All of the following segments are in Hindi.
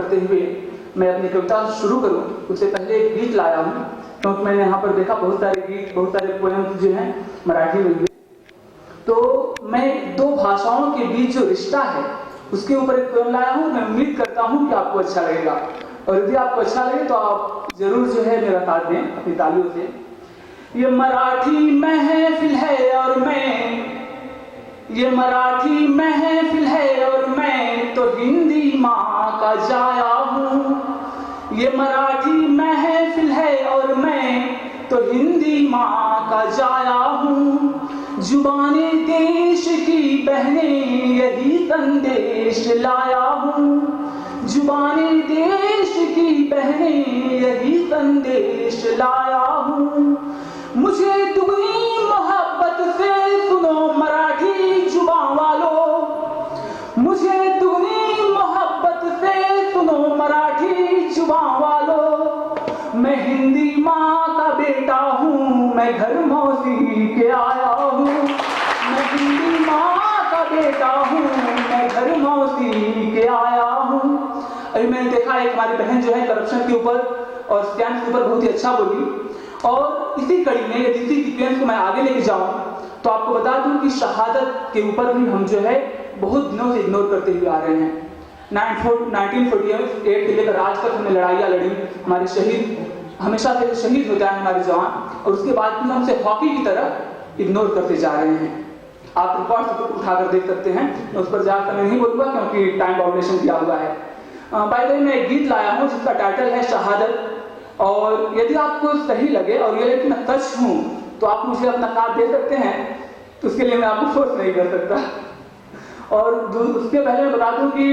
करते हुए मैं अपनी कविता शुरू करूं, उससे पहले एक गीत लाया हूं, क्योंकि मैंने यहाँ पर देखा बहुत सारे गीत, बहुत सारे पोएम्स जो हैं मराठी में भी। तो मैं दो भाषाओं के बीच जो रिश्ता है उसके ऊपर एक पोएम लाया हूं। मैं उम्मीद करता हूं कि आपको अच्छा लगेगा, और यदि आपको अच्छा लगे तो आप जरूर जो है मेरा साथ दें अपनी तालियों से। ये मराठी महफिल है और मैं, ये मराठी महफिल है और मैं तो हिंदी माँ का जाया हूँ। ये मराठी महफिल है और मैं तो हिंदी माँ का जाया हूँ। जुबाने देश की बहने यही संदेश लाया हूँ। जुबाने देश की बहने यही संदेश लाया हूँ। मुझे दुगनी मोहब्बत से सुनो मराठी जुबान वालों, मुझे दुगनी मोहब्बत से सुनो मराठी जुबान वालों। मैं हिंदी माँ का बेटा हूँ, मैं घर मौसी के आया हूँ। मैं हिंदी माँ का बेटा हूँ, मैं घर मौसी के आया हूँ। अभी मैंने देखा एक हमारी बहन जो है करप्शन के ऊपर और स्कैम के ऊपर बहुत ही अच्छा बोली, और इसी कड़ी में यदि इसी सीक्वेंस को मैं आगे लेके जाऊं तो आपको बता दूं कि शहादत के ऊपर भी हम जो है बहुत दिनों से इग्नोर करते हुए आ रहे हैं। 1948 के लेकर आज तक हमने लड़ाइयाँ लड़ी, हमारे शहीद हमेशा से शहीद हो जाए हमारे जवान, और उसके बाद भी हमसे हॉकी की तरह इग्नोर करते जा रहे हैं। आप रिकॉर्ड उठाकर देख सकते हैं, मैं उस पर ज़्यादा मैं नहीं बोलूँगा क्योंकि टाइम बाउंडेशन दिया हुआ है। बाय द वे मैं एक गीत लाया हूँ जिसका टाइटल है शहादत, और यदि आपको सही लगे और ये कि मैं सच हूं तो आप मुझे अपना साथ दे सकते हैं, तो उसके लिए मैं आपको फोर्स नहीं कर सकता। और उसके पहले मैं बता दूं कि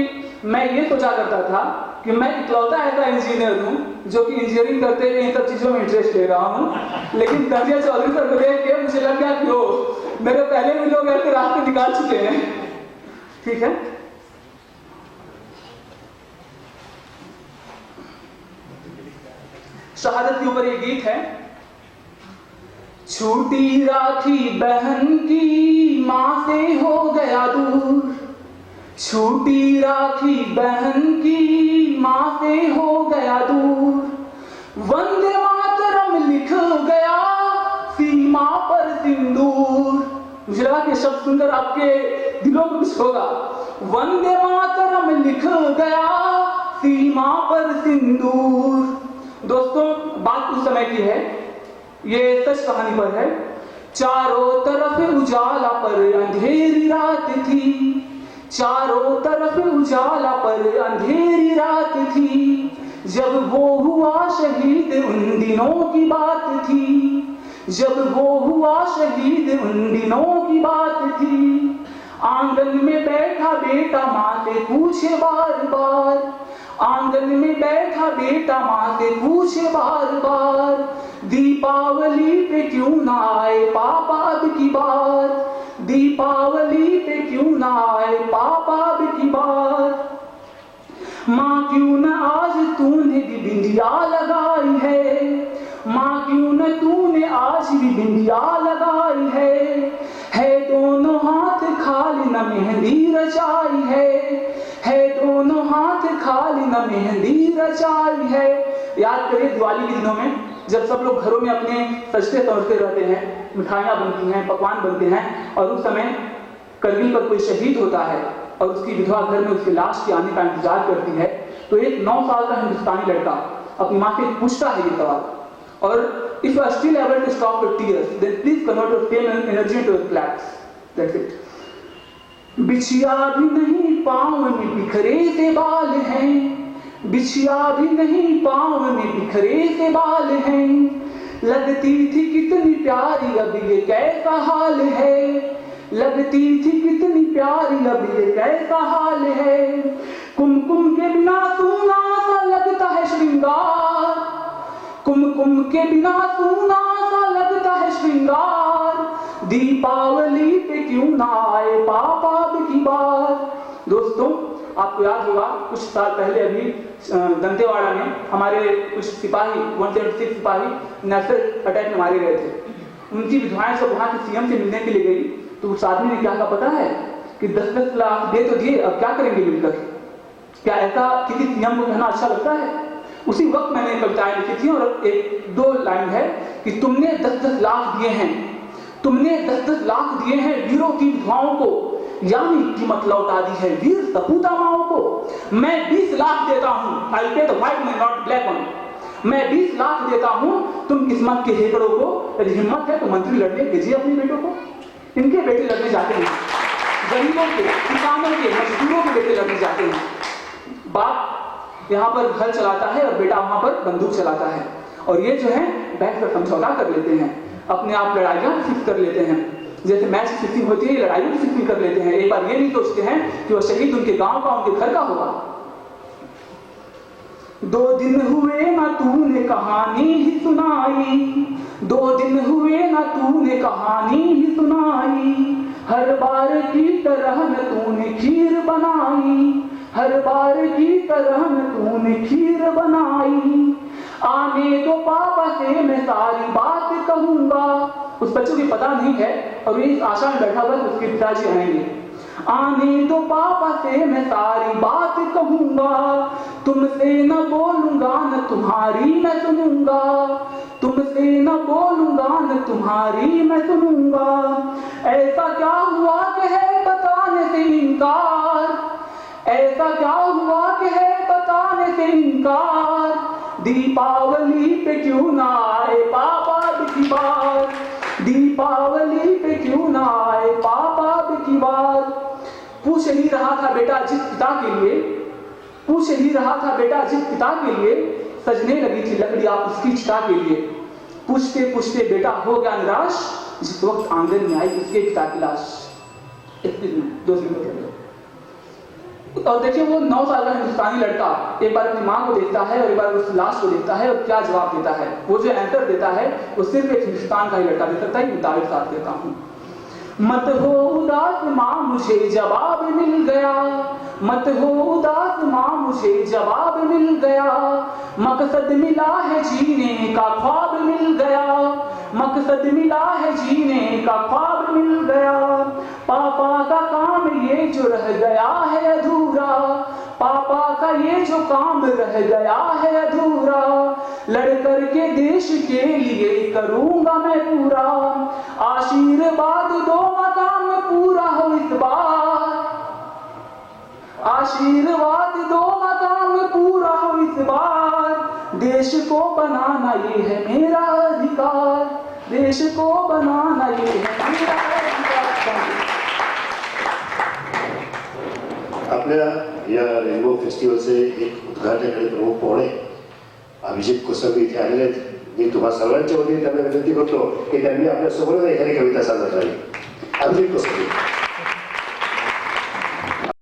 मैं ये सोचा करता था कि मैं इकलौता ऐसा इंजीनियर हूं जो कि इंजीनियरिंग करते हुए इन सब चीजों में इंटरेस्ट ले रहा हूं, लेकिन दर्जे चौधरी सर को देख के मुझे लग गया कि मेरे पहले भी लोग ऐसे रास्ते निकाल चुके हैं। ठीक है, शहादत के ऊपर ये गीत है। छूटी राखी बहन की मां से हो गया दूर, छूटी राखी बहन की मां से हो गया दूर। वंदे मातरम लिख गया सीमा पर सिंदूर। मुझे लगा कि शब्द सुनकर आपके दिलों में कुछ होगा। वंदे मातरम लिख गया सीमा पर सिंदूर। दोस्तों, बात उस समय की है, ये सच कहानी पर है। चारों तरफ उजाला पर अंधेरी रात थी, चारों तरफ उजाला पर अंधेरी रात थी। जब वो हुआ शहीद उन दिनों की बात थी, जब वो हुआ शहीद उन दिनों की बात थी। आंगन में बैठा बेटा माँ से पूछे बार बार, आंगन में बैठा बेटा माँ से पूछे बार बार। दीपावली पे क्यों ना आए पापा अब की बार, दीपावली पे क्यों ना आए पापा अब की बार। माँ क्यों न आज तूने भी बिंदिया लगाई है, माँ क्यों न तूने आज भी बिंदिया लगाई है दोनों हाथ खाली न मेहंदी रचाई है दोनों हाथ खाली न मेहंदी रचाई है। याद करिए दिवाली के दिनों में जब सब लोग घरों में अपने सजते संवरते रहते हैं, मिठाइयाँ बनती हैं, पकवान बनते हैं, और उस समय करगिल पर कोई शहीद होता है और उसकी विधवा घर में उसकी लाश के आने का इंतजार करती है, तो एक 9 साल का हिंदुस्तानी लड़का अपनी माँ से पूछता है ये सवाल, और if you are still able to stop your tears, then please convert your pain and energy into claps. That's it. बिछिया भी नहीं पाँव में बिखरे से बाल हैं, बिछिया भी नहीं पाँव में बिखरे से बाल हैं। लगती थी कितनी प्यारी अब ये कैसा हाल है, लगती थी कितनी प्यारी अब ये कैसा हाल है। कुमकुम के बिना सूना सा लगता है श्रृंगार, कुमकुम के बिना सूना सा लगता है श्रृंगार। दीपावली पे क्यों ना आए पापा अब की बार। दोस्तों, आपको याद होगा कुछ साल पहले अभी दंतेवाड़ा में हमारे कुछ सिपाही 176 सिपाही नक्सल अटैक में मारे गए थे। उनकी विधवाएं सब वहां के सीएम से मिलने के लिए गई, तो उस आदमी ने क्या कहा पता है कि 10-10 लाख दे तो दिए, अब क्या करेंगे मिलकर। क्या ऐसा किसी सीएम को कहना अच्छा लगता है? उसी वक्त मैंने कविताएं लिखी थी और एक दो लाइन है कि तुमने 10-10 लाख दिए हैं, तुमने 10-10 लाख दिए हैं वीरों की विधवाओं को, यानी कीमत लौटा दी है वीर सपूता माओ को। मैं 20 लाख देता हूं, आई पे the white man not black one. मैं 20 लाख देता हूं तुम किस्मत के हेकड़ों को, यदि हिम्मत है तो मंत्री लड़ने भेजिए अपने बेटों को। इनके बेटे लड़ने जाते हैं, गरीबों के, किसानों के, मजदूरों के बेटे लड़ने जाते हैं। बाप यहाँ पर हल चलाता है और बेटा वहां पर बंदूक चलाता है, और ये जो है बैठकर समझौता कर लेते हैं, अपने आप लड़ाइयां फिक्स कर लेते हैं। जैसे मैच की फिक्सिंग होती है, लड़ाइयों की फिक्सिंग कर लेते हैं। एक बार ये नहीं सोचते हैं कि वो शहीद उनके गांव का, उनके घर का होगा। 2 दिन हुए ना तूने कहानी ही सुनाई, 2 दिन हुए ना तूने कहानी ही सुनाई, हर बार की तरह न तूने खीर बनाई, हर बार की तरह न तूने खीर बनाई। आने दो पापा से मैं सारी बात कहूंगा। उस बच्चों की पता नहीं है और ये आशा में बैठा हुआ है उसके पिताजी आएंगे। आने दो पापा से मैं सारी बात कहूंगा, तुमसे न बोलूंगा न तुम्हारी मैं सुनूंगा, तुमसे न बोलूंगा न तुम्हारी मैं सुनूंगा। ऐसा क्या हुआ कि है बताने से इनकार, ऐसा क्या हुआ कि है बताने से इनकार, दीपावली पे क्यों ना आए पापा अब की बार, दीपावली पे क्यों ना आए पापा अब की बार। पूछ ही रहा था बेटा जिस पिता के लिए, पूछ ही रहा था बेटा जिस पिता के लिए, सजने लगी थी लकड़ियां उसकी चिता के लिए। पूछते पूछते बेटा हो गया निराश, जिस वक्त आंगन में आई उसके पिता की लाश। 2 मिनट। और देखिए वो 9 साल का हिंदुस्तानी लड़का एक बार अपनी माँ को देखता है और एक बार उस लाश को देखता है, और क्या जवाब देता है। वो जो आंसर देता है वो सिर्फ एक हिंदुस्तान का ही लड़का दे सकता है। मुताबिक साथ देता हूँ। मत हो उदास माँ मुझे जवाब मिल गया, मत हो उदास माँ मुझे जवाब मिल गया, मकसद मिला है जीने का ख्वाब मिल गया, मकसद मिला है जीने का ख्वाब मिल गया। पापा का काम ये जो रह गया है अधूरा, पापा का ये जो काम रह गया है अधूरा, लड़ कर के देश के लिए करूंगा मैं पूरा। आशीर्वाद दो मकाम पूरा हो इस बार, आशीर्वाद दो मकाम पूरा हो इस बार। देश को बनाना ये है मेरा अधिकार, देश को बनाना ये है मेरा अधिकार। आपल्या या रेनबो फेस्टिवलचे एक उद्घाटनाकडे प्रमुख पाहुणे अभिजित कोसंबी इथे आलेले आहेत। मी तुम्हा सर्वांच्या वतीने त्यांना विनंती करतो की त्यांनी आपल्या समोर एखादी कविता सादर करावी। अभिजित कोसंबी।